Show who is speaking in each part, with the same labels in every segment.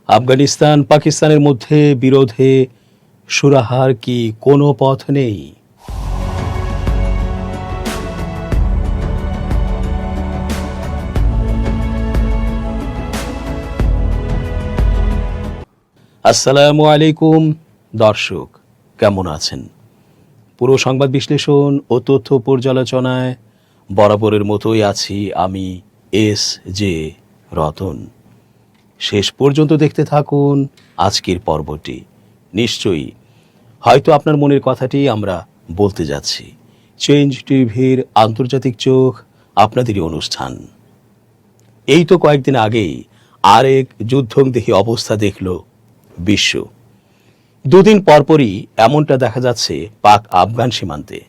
Speaker 1: আফগানিস্তান পাকিস্তানের মধ্যে বিরোধে সুরাহার কি কোনো পথ নেই? আসসালামু আলাইকুম দর্শক, কেমন আছেন? পুরো সংবাদ বিশ্লেষণ ও তথ্য পর্যালোচনায় বরাবরের মতোই আছি আমি এস জে রতন। শেষ পর্যন্ত দেখতে থাকুন আজকের পর্বটি। নিশ্চয়ই হয়তো আপনার মনের কথাটি আমরা বলতে যাচ্ছি। চেঞ্জ টিভির আন্তর্জাতিক চোখ আপনাদেরই অনুষ্ঠান। এই তো কয়েকদিন আগেই আরেক যুদ্ধংদেহী অবস্থা দেখল বিশ্ব। দুদিন পরপরই এমনটা দেখা যাচ্ছে পাক আফগান সীমান্তে।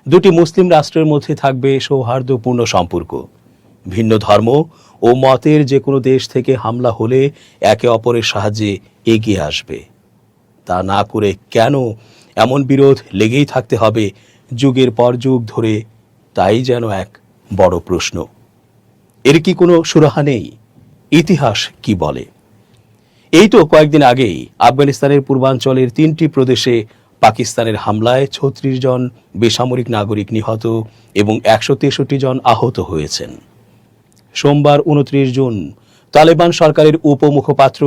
Speaker 1: দুটি মুসলিম রাষ্ট্রের মধ্যে থাকবে সৌহার্দ্যপূর্ণ সম্পর্ক। ভিন্ন ধর্ম ও মতের যে কোনো দেশ থেকে হামলা হলে একে অপরের সাহায্যে এগিয়ে আসবে। তা না করে কেন এমন বিরোধ লেগেই থাকতে হবে যুগের পর যুগ ধরে, তাই যেন এক বড় প্রশ্ন। এর কি কোনো সুরাহা নেই? ইতিহাস কি বলে? এই তো কয়েকদিন আগেই আফগানিস্তানের পূর্বাঞ্চলের 3টি প্রদেশে পাকিস্তানের হামলায় 36 জন বেসামরিক নাগরিক নিহত এবং 163 জন আহত হয়েছেন। সোমবার 29 জুন তালেবান সরকারের উপমুখপাত্র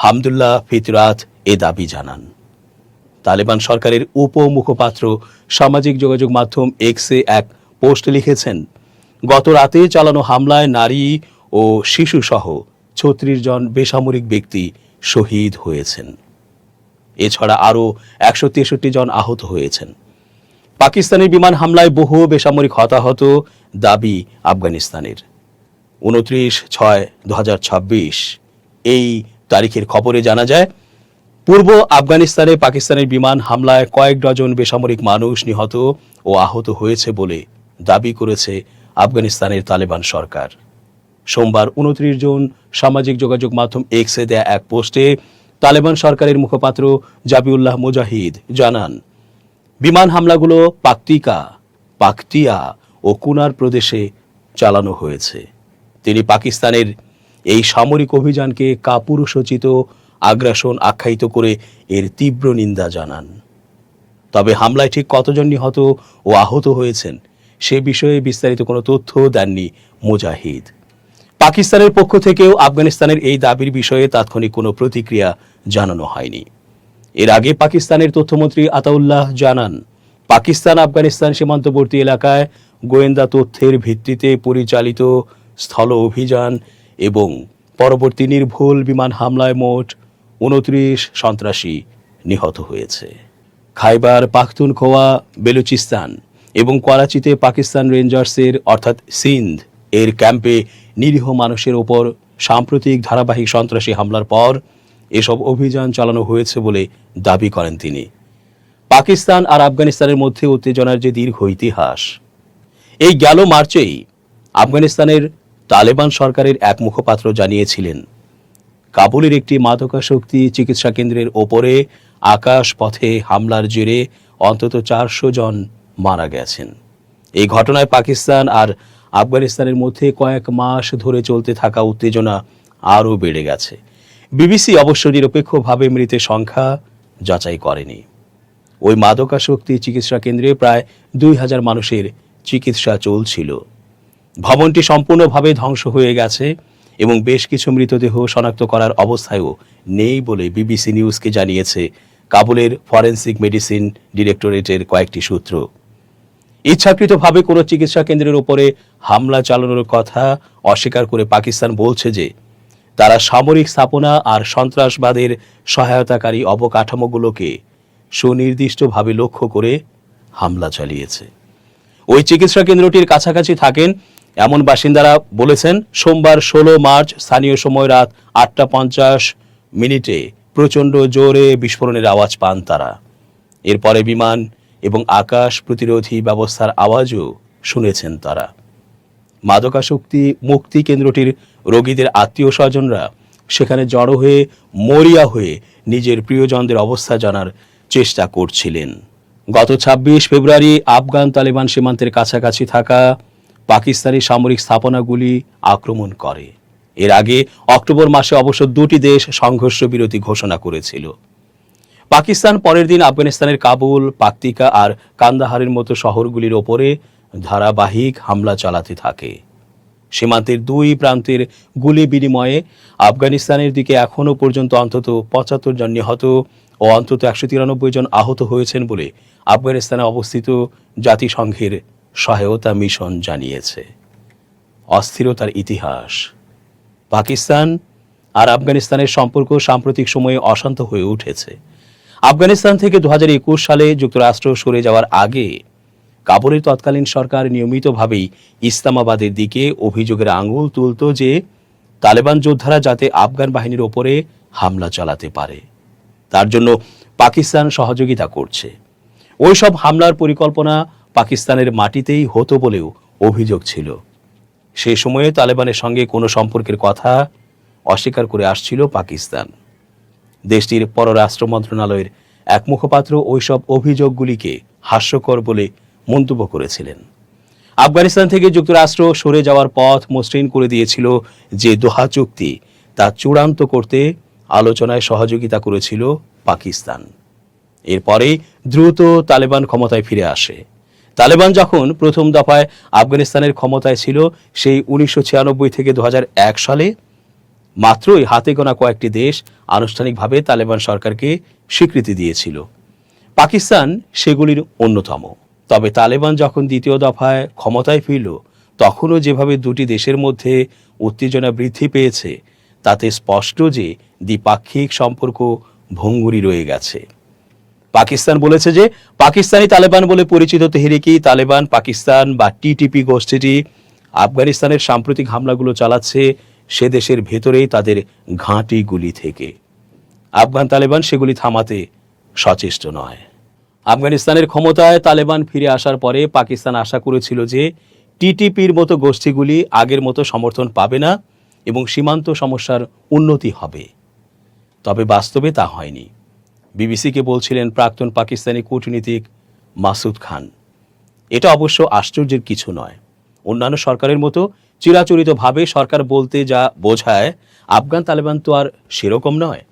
Speaker 1: হামদুল্লাহ ফিতরাত এ দাবি জানান। তালেবান সরকারের উপমুখপাত্র সামাজিক যোগাযোগ মাধ্যম এক্সে এক পোস্টে লিখেছেন, গত রাতে চালানো হামলায় নারী ও শিশুসহ 36 জন বেসামরিক ব্যক্তি শহীদ হয়েছেন। এছাড়া আরও 163 জন আহত হয়েছেন। পাকিস্তানের বিমান হামলায় বহু বেসামরিক হতাহত দাবি আফগানিস্তানের। 29/6/2026 এই তারিখের খবরে জানা যায়, পূর্ব আফগানিস্তানে পাকিস্তানের বিমান হামলায় কয়েক ডজন বেসামরিক মানুষ নিহত ও আহত হয়েছে বলে দাবি করেছে আফগানিস্তানের তালেবান সরকার। সোমবার 29 জুন সামাজিক যোগাযোগ মাধ্যম এক্সে দেয়া এক পোস্টে তালেবান সরকারের মুখপাত্র জাবিউল্লাহ মুজাহিদ জানান, বিমান হামলাগুলো পাকতিয়া ও কুনার প্রদেশে চালানো হয়েছে। তিনি পাকিস্তানের এই সামরিক অভিযানকে কাপুরুষোচিত আগ্রাসন আখ্যায়িত করে এর তীব্র নিন্দা জানান। তবে হামলায় ঠিক কতজন নিহত ও আহত হয়েছেন সে বিষয়ে বিস্তারিত কোনো তথ্য দেননি মুজাহিদ। পাকিস্তানের পক্ষ থেকেও আফগানিস্তানের এই দাবির বিষয়ে তাৎক্ষণিক কোনো প্রতিক্রিয়া জানানো হয়নি। এর আগে পাকিস্তানের তথ্যমন্ত্রী আতাউল্লাহ জানান, পাকিস্তান আফগানিস্তান সীমান্তবর্তী এলাকায় গোয়েন্দা তথ্যের ভিত্তিতে পরিচালিত স্থল অভিযান এবং পরবর্তী নির্ভুল বিমান হামলায় মোট 29 সন্ত্রাসী নিহত হয়েছে। খাইবার পাখতুনখোয়া, বেলুচিস্তান এবং করাচিতে পাকিস্তান রেঞ্জার্সের অর্থাৎ সিন্ধ এর ক্যাম্পে নিরীহ মানুষের ওপর সাম্প্রতিক ধারাবাহিক সন্ত্রাসী হামলার পর এসব অভিযান চালানো হয়েছে বলে দাবি করেন তিনি। পাকিস্তান আর আফগানিস্তানের মধ্যে উত্তেজনার যে দীর্ঘ ইতিহাস, এই গেল মার্চেই আফগানিস্তানের তালেবান সরকারের এক মুখপাত্র জানিয়েছিলেন, কাবুলের একটি মাদকাসক্তি চিকিৎসা কেন্দ্রের ওপরে আকাশ পথে হামলার জেরে অন্তত 400 জন মারা গেছেন। এই ঘটনায় পাকিস্তান আর আফগানিস্তানের মধ্যে কয়েক মাস ধরে চলতে থাকা উত্তেজনা আরও বেড়ে গেছে। বিবিসি অবশ্য নিরপেক্ষভাবে মৃতের সংখ্যা যাচাই করেনি। ওই মাদকাসক্তি চিকিৎসা কেন্দ্রে প্রায় 2000 মানুষের চিকিৎসা চলছিল। ভবনটি সম্পূর্ণভাবে ধ্বংস হয়ে গেছে এবং বেশ কিছু মৃতদেহ শনাক্ত করার অবস্থায়ও নেই বলে বিবিসি নিউজকে জানিয়েছে কাবুলের ফরেনসিক মেডিসিন ডিরেক্টরেটের কয়েকটি সূত্র। ইচ্ছাকৃতভাবে কোনো চিকিৎসা কেন্দ্রের উপরে হামলা চালানোর কথা অস্বীকার করে পাকিস্তান বলছে যে তারা সামরিক স্থাপনা আর সন্ত্রাসবাদের সহায়তাকারী অবকাঠামোগুলোকে সুনির্দিষ্টভাবে লক্ষ্য করে হামলা চালিয়েছে। ওই চিকিৎসা কেন্দ্রটির কাছাকাছি থাকেন এমন বাসিন্দারা বলেছেন, সোমবার 16 মার্চ স্থানীয় সময় রাত 8:50 প্রচণ্ড জোরে বিস্ফোরণের আওয়াজ পান তারা। এরপরে বিমান এবং আকাশ প্রতিরোধী ব্যবস্থার আওয়াজও শুনেছেন তারা। মাদকাসক্তি মুক্তি কেন্দ্রটির রোগীদের আত্মীয় স্বজনরা সেখানে জড়ো হয়ে মরিয়া হয়ে নিজের প্রিয়জনদের অবস্থা জানার চেষ্টা করছিলেন। গত 26 ফেব্রুয়ারি আফগান তালেবান সীমান্তের কাছাকাছি থাকা পাকিস্তানি সামরিক স্থাপনাগুলি আক্রমণ করে এর আগে অক্টোবর মাসে অবশ্য দুটি দেশ সংঘর্ষ বিরতি ঘোষণা করেছিল। পাকিস্তান পরের দিন আফগানিস্তানের কাবুল, পাকতিকা আর কান্দাহারের মতো শহরগুলির ওপরে ধারাবাহিক হামলা চালাতে থাকে। সীমান্তের দুই প্রান্তের গুলি বিনিময়ে আফগানিস্তানের দিকে এখনও পর্যন্ত অন্তত ৭৫ জন নিহত ও অন্তত ১৯৩ জন আহত হয়েছেন বলে আফগানিস্তানে অবস্থিত জাতিসংঘের সহায়তা মিশন জানিয়েছে। অস্থিরতার ইতিহাস। পাকিস্তান আর আফগানিস্তানের সম্পর্ক সাম্প্রতিক সময়ে অশান্ত হয়ে উঠেছে। আফগানিস্তান থেকে ২০২১ সালে যুক্তরাষ্ট্র সরে যাওয়ার আগে কাবুলের তৎকালীন সরকার নিয়মিতভাবেই ইসলামাবাদের দিকে অভিযোগের আঙুল তুলত যে তালেবান যোদ্ধারা যাতে আফগান বাহিনীর ওপরে হামলা চালাতে পারে, তার জন্য পাকিস্তান সহযোগিতা করছে। ওই সব হামলার পরিকল্পনা পাকিস্তানের মাটিতেই হতো বলেও অভিযোগ ছিল। সেই সময়ে তালেবানের সঙ্গে কোনো সম্পর্কের কথা অস্বীকার করে আসছিল পাকিস্তান। দেশটির পররাষ্ট্র মন্ত্রণালয়ের এক মুখপাত্র ওইসব অভিযোগগুলিকে হাস্যকর বলে মন্তব্য করেছিলেন। আফগানিস্তান থেকে যুক্তরাষ্ট্র সরে যাওয়ার পথ মসৃণ করে দিয়েছিল যে দোহা চুক্তি, তা চূড়ান্ত করতে আলোচনায় সহযোগিতা করেছিল পাকিস্তান। এরপরে দ্রুত তালেবান ক্ষমতায় ফিরে আসে। তালেবান যখন প্রথম দফায় আফগানিস্তানের ক্ষমতায় ছিল, সেই ১৯৯৬ থেকে ২০০১ সালে মাত্রই হাতে গোনা কয়েকটি দেশ আনুষ্ঠানিকভাবে তালেবান সরকারকে স্বীকৃতি দিয়েছিল। পাকিস্তান সেগুলির অন্যতম। তবে তালেবান যখন দ্বিতীয় দফায় ক্ষমতায় ফিরল, তখনও যেভাবে দুটি দেশের মধ্যে উত্তেজনা বৃদ্ধি পেয়েছে, তাতে স্পষ্ট যে দ্বিপাক্ষিক সম্পর্ক ভঙ্গুরি রয়ে গেছে। পাকিস্তান বলেছে যে পাকিস্তানি তালেবান বলে পরিচিত তেহরিকি তালেবান পাকিস্তান বা টিটিপি গোষ্ঠীটি আফগানিস্তানের সাম্প্রতিক হামলাগুলো চালাচ্ছে সে দেশের ভেতরেই তাদের ঘাঁটিগুলি থেকে। আফগান তালেবান সেগুলি থামাতে সচেষ্ট নয়। আফগানিস্তানের ক্ষমতায় তালেবান ফিরে আসার পরে পাকিস্তান আশা করেছিল যে টিটিপির মতো গোষ্ঠীগুলি আগের মতো সমর্থন পাবে না এবং সীমান্ত সমস্যার উন্নতি হবে। তবে বাস্তবে তা হয়নি। বিবিসিকে বলছিলেন প্রাক্তন পাকিস্তানি কূটনীতিক মাসুদ খান। এটা অবশ্য আশ্চর্যের কিছু নয়। অন্যান্য সরকারের মতো চিরাচরিতভাবে সরকার বলতে যা বোঝায়, আফগান তালেবান তো আর সেরকম নয়।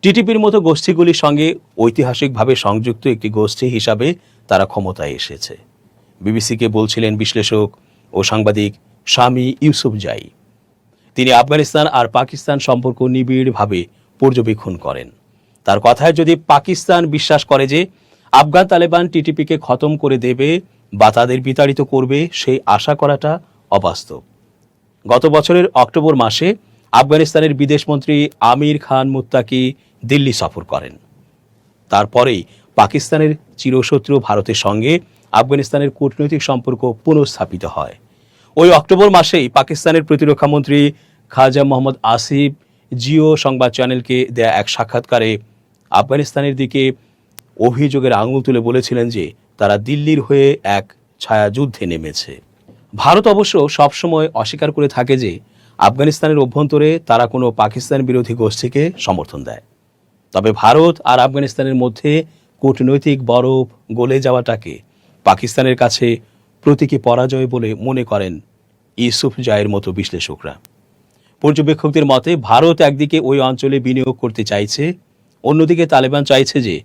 Speaker 1: টিটিপির মতো গোষ্ঠীগুলির সঙ্গে ঐতিহাসিকভাবে সংযুক্ত একটি গোষ্ঠী হিসাবে তারা ক্ষমতায় এসেছে। বিবিসিকে বলছিলেন বিশ্লেষক ও সাংবাদিক শামি ইউসুফজাই। তিনি আফগানিস্তান আর পাকিস্তান সম্পর্ক নিবিড়ভাবে পর্যবেক্ষণ করেন। তার কথায় যদি পাকিস্তান বিশ্বাস করে যে আফগান তালেবান টিটিপিকে খতম করে দেবে বা তাদের বিতাড়িত করবে, সেই আশা করাটা অবাস্তব। গত বছরের অক্টোবর মাসে আফগানিস্তানের বিদেশমন্ত্রী আমির খান মুত্তাকি দিল্লি সফর করেন। তারপরেই পাকিস্তানের চিরশত্রু ভারতের সঙ্গে আফগানিস্তানের কূটনৈতিক সম্পর্ক পুনঃস্থাপিত হয়। ওই অক্টোবর মাসেই পাকিস্তানের প্রতিরক্ষামন্ত্রী খাজা মোহাম্মদ আসিফ জিও সংবাদ চ্যানেলকে দেয়া এক সাক্ষাৎকারে আফগানিস্তানের দিকে অভিযোগের আঙুল তুলে বলেছিলেন যে তারা দিল্লির হয়ে এক ছায়াযুদ্ধে নেমেছে। ভারত অবশ্য সবসময় অস্বীকার করে থাকে যে আফগানিস্তানের অভ্যন্তরে তারা কোনো পাকিস্তান বিরোধী গোষ্ঠীকে সমর্থন দেয়। তবে ভারত আর আফগানিস্তানের মধ্যে কূটনৈতিক বরফ গলে যাওয়াটাকে পাকিস্তানের কাছে প্রতীকী পরাজয় বলে মনে করেন ইউসুফজাইয়ের মতো বিশ্লেষকরা। পর্যবেক্ষকদের মতে ভারত একদিকে ওই অঞ্চলে বিনিয়োগ করতে চাইছে, অন্যদিকে তালেবান চাইছে যে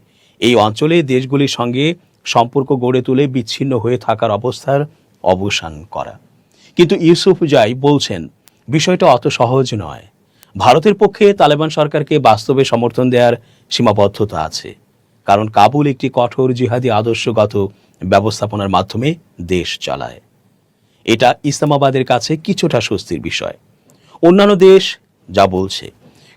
Speaker 1: এই অঞ্চলে দেশগুলির সঙ্গে সম্পর্ক গড়ে তুলে বিচ্ছিন্ন হয়ে থাকার অবস্থার অবসান করা। কিন্তু ইউসুফজাই বলছেন বিষয়টা অত সহজ নয়। ভারতের পক্ষে তালেবান সরকারকে বাস্তবে সমর্থন দেওয়ার সীমাবদ্ধতা আছে, কারণ কাবুল একটি কঠোর জিহাদি আদর্শগত ব্যবস্থাপনার মাধ্যমে দেশ চালায়। এটা ইসলামাবাদের কাছে কিছুটা স্বস্তির বিষয়। অন্যান্য দেশ যা বলছে,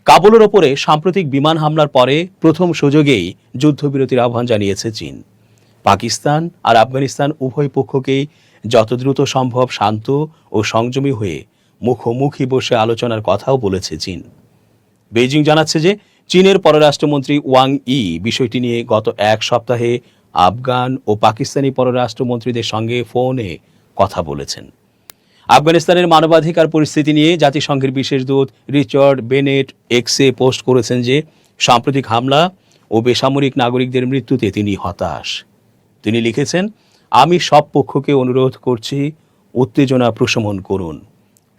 Speaker 1: কাবুলের ওপরে সাম্প্রতিক বিমান হামলার পরে প্রথম সুযোগেই যুদ্ধবিরতির আহ্বান জানিয়েছে চীন। পাকিস্তান আর আফগানিস্তান উভয় পক্ষকেই যত দ্রুত সম্ভব শান্ত ও সংযমী হয়ে মুখোমুখি বসে আলোচনার কথাও বলেছে চীন। বেইজিং জানাচ্ছে যে চীনের পররাষ্ট্রমন্ত্রী ওয়াং ই বিষয়টি নিয়ে গত এক সপ্তাহে আফগান ও পাকিস্তানি পররাষ্ট্রমন্ত্রীদের সঙ্গে ফোনে কথা বলেছেন। আফগানিস্তানের মানবাধিকার পরিস্থিতি নিয়ে জাতিসংঘের বিশেষ দূত রিচার্ড বেনেট এক্সে পোস্ট করেছেন যে সাম্প্রতিক হামলা ও বেসামরিক নাগরিকদের মৃত্যুতে তিনি হতাশ। তিনি লিখেছেন, আমি সব পক্ষকে অনুরোধ করছি উত্তেজনা প্রশমন করুন,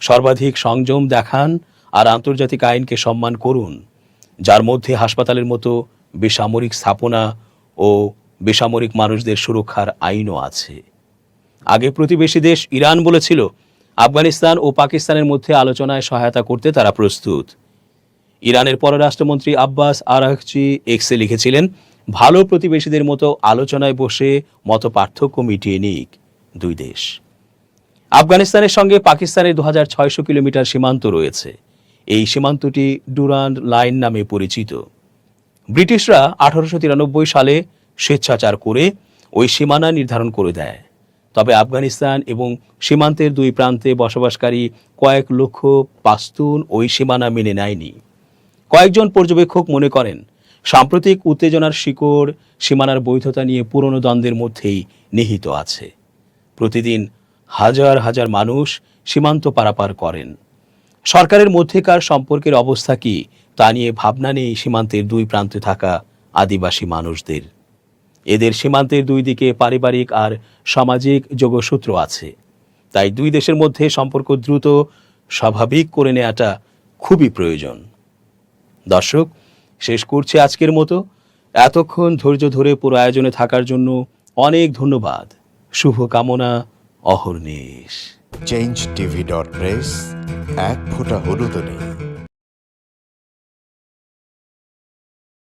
Speaker 1: সর্বাধিক সংযম দেখান আর আন্তর্জাতিক আইনকে সম্মান করুন, যার মধ্যে হাসপাতালের মতো বেসামরিক স্থাপনা ও বেসামরিক মানুষদের সুরক্ষার আইনও আছে। আগে প্রতিবেশী দেশ ইরান বলেছিল আফগানিস্তান ও পাকিস্তানের মধ্যে আলোচনায় সহায়তা করতে তারা প্রস্তুত। ইরানের পররাষ্ট্রমন্ত্রী আব্বাস আরাগচি এক্সে লিখেছিলেন, ভালো প্রতিবেশীদের মতো আলোচনায় বসে মত পার্থক্য মিটিয়ে নিক দুই দেশ। আফগানিস্তানের সঙ্গে পাকিস্তানের 2600 কিলোমিটার সীমান্ত রয়েছে। এই সীমান্তটি ডুরান্ড লাইন নামে পরিচিত। ব্রিটিশরা 1893 সালে স্বেচ্ছাচার করে ওই সীমানা নির্ধারণ করে দেয়। তবে আফগানিস্তান এবং সীমান্তের দুই প্রান্তে বসবাসকারী কয়েক লক্ষ পাশতুন ওই সীমানা মেনে নেয়নি। কয়েকজন পর্যবেক্ষক মনে করেন সাম্প্রতিক উত্তেজনার শিকড় সীমানার বৈধতা নিয়ে পুরনো দ্বন্দ্বের মধ্যেই নিহিত আছে। প্রতিদিন হাজার হাজার মানুষ সীমান্ত পারাপার করেন। সরকারের মধ্যেকার সম্পর্কের অবস্থা কি তা নিয়ে ভাবনা নেই সীমান্তের দুই প্রান্তে থাকা আদিবাসী মানুষদের। এদের সীমান্তের দুই দিকে পারিবারিক আর সামাজিক যোগসূত্র আছে। তাই দুই দেশের মধ্যে সম্পর্ক দ্রুত স্বাভাবিক করে নেওয়াটা খুবই প্রয়োজন। দর্শক, শেষ করছি আজকের মতো। এতক্ষণ ধৈর্য ধরে পুরো আয়োজনে থাকার জন্য অনেক ধন্যবাদ। শুভকামনা অহর্নিশ।
Speaker 2: change tv.press এক ফোঁটা হলুদও নেই।